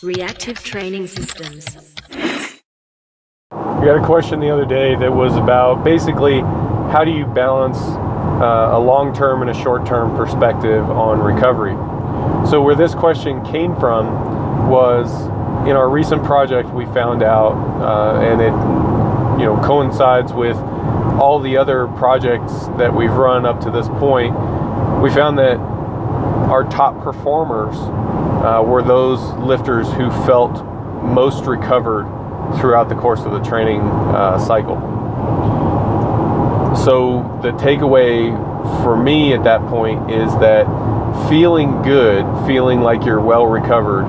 Reactive training systems. We got a question the other day that was about basically how do you balance a long-term and a short-term perspective on recovery. So where this question came from was in our recent project we found out, and it coincides with all the other projects that we've run up to this point. We found that our top performers were those lifters who felt most recovered throughout the course of the training cycle. So the takeaway for me at that point is that feeling good, feeling like you're well recovered,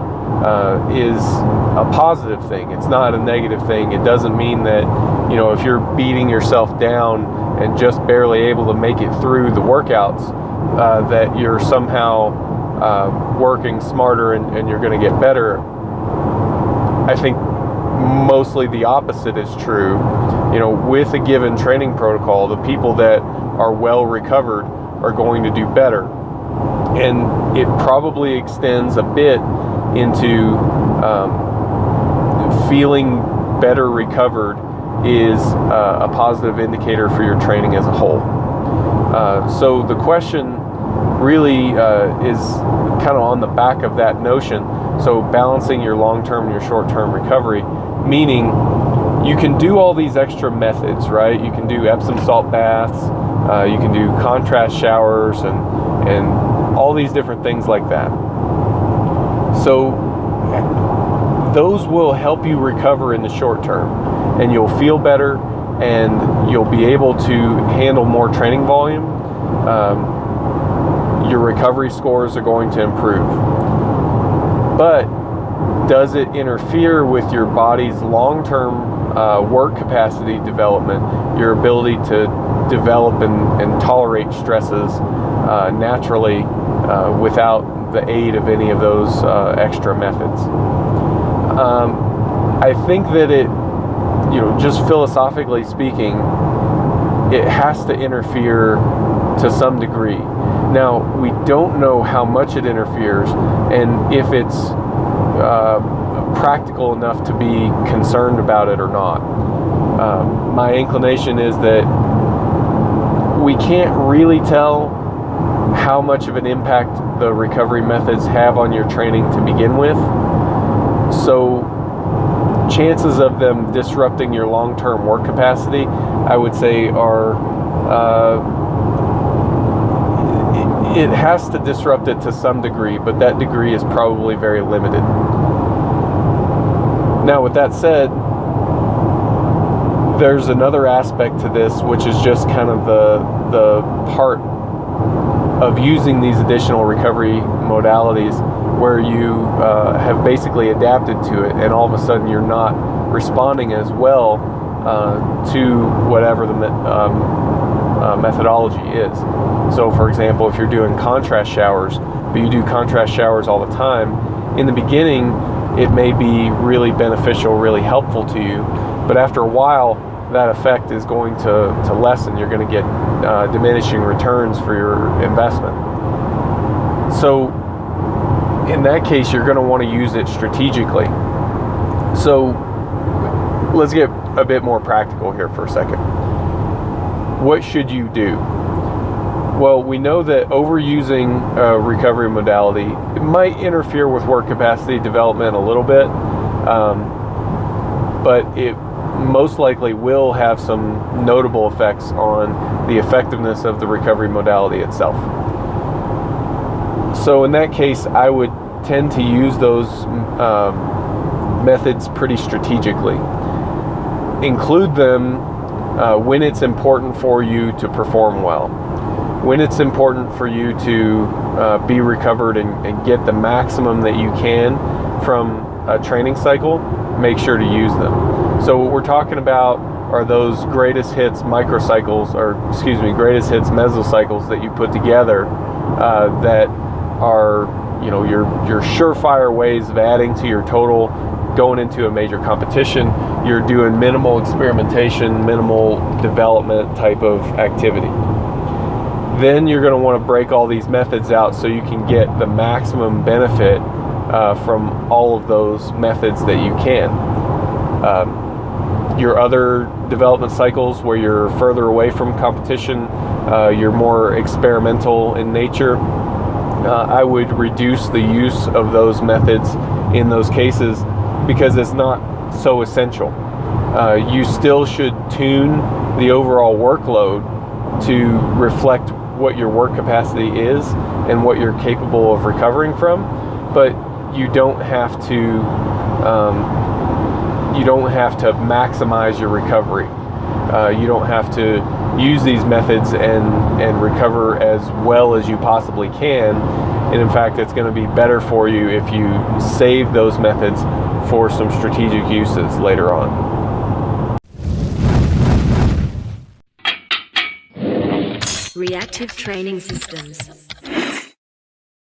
is a positive thing. It's not a negative thing. It doesn't mean that, if you're beating yourself down and just barely able to make it through the workouts, that you're somehow working smarter and you're going to get better. I think mostly the opposite is true. With a given training protocol, the people that are well recovered are going to do better. And it probably extends a bit into feeling better recovered is a positive indicator for your training as a whole. So the question really is kind of on the back of that notion. So balancing your long-term and your short-term recovery, meaning you can do all these extra methods, right? You can do Epsom salt baths, you can do contrast showers, and all these different things like that. So those will help you recover in the short term, and you'll feel better, and you'll be able to handle more training volume. Your recovery scores are going to improve. But does it interfere with your body's long-term work capacity development, your ability to develop and tolerate stresses naturally without the aid of any of those extra methods? I think that it, just philosophically speaking, it has to interfere to some degree. Now, we don't know how much it interferes and if it's practical enough to be concerned about it or not. My inclination is that we can't really tell how much of an impact the recovery methods have on your training to begin with. So chances of them disrupting your long-term work capacity, I would say, are it has to disrupt it to some degree, but that degree is probably very limited. Now, with that said, there's another aspect to this, which is just kind of the part of using these additional recovery modalities where you have basically adapted to it, and all of a sudden you're not responding as well to whatever the methodology is. So for example, if you're doing contrast showers, but you do contrast showers all the time, in the beginning it may be really beneficial, really helpful to you, but after a while that effect is going to lessen. You're going to get diminishing returns for your investment. So in that case, you're going to want to use it strategically. So let's get a bit more practical here for a second. What should you do? Well, we know that overusing a recovery modality, it might interfere with work capacity development a little bit, but it most likely will have some notable effects on the effectiveness of the recovery modality itself. So in that case, I would tend to use those methods pretty strategically. Include them when it's important for you to perform well. When it's important for you to be recovered and get the maximum that you can from a training cycle, make sure to use them. So what we're talking about are those greatest hits microcycles, greatest hits mesocycles that you put together that are, your surefire ways of adding to your total going into a major competition. You're doing minimal experimentation, minimal development type of activity. Then you're going to want to break all these methods out so you can get the maximum benefit from all of those methods that you can. Your other development cycles where you're further away from competition, you're more experimental in nature, I would reduce the use of those methods in those cases because it's not so essential. You still should tune the overall workload to reflect what your work capacity is and what you're capable of recovering from, but you don't have to maximize your recovery. You don't have to use these methods and recover as well as you possibly can. And in fact, it's going to be better for you if you save those methods for some strategic uses later on. Reactive training systems.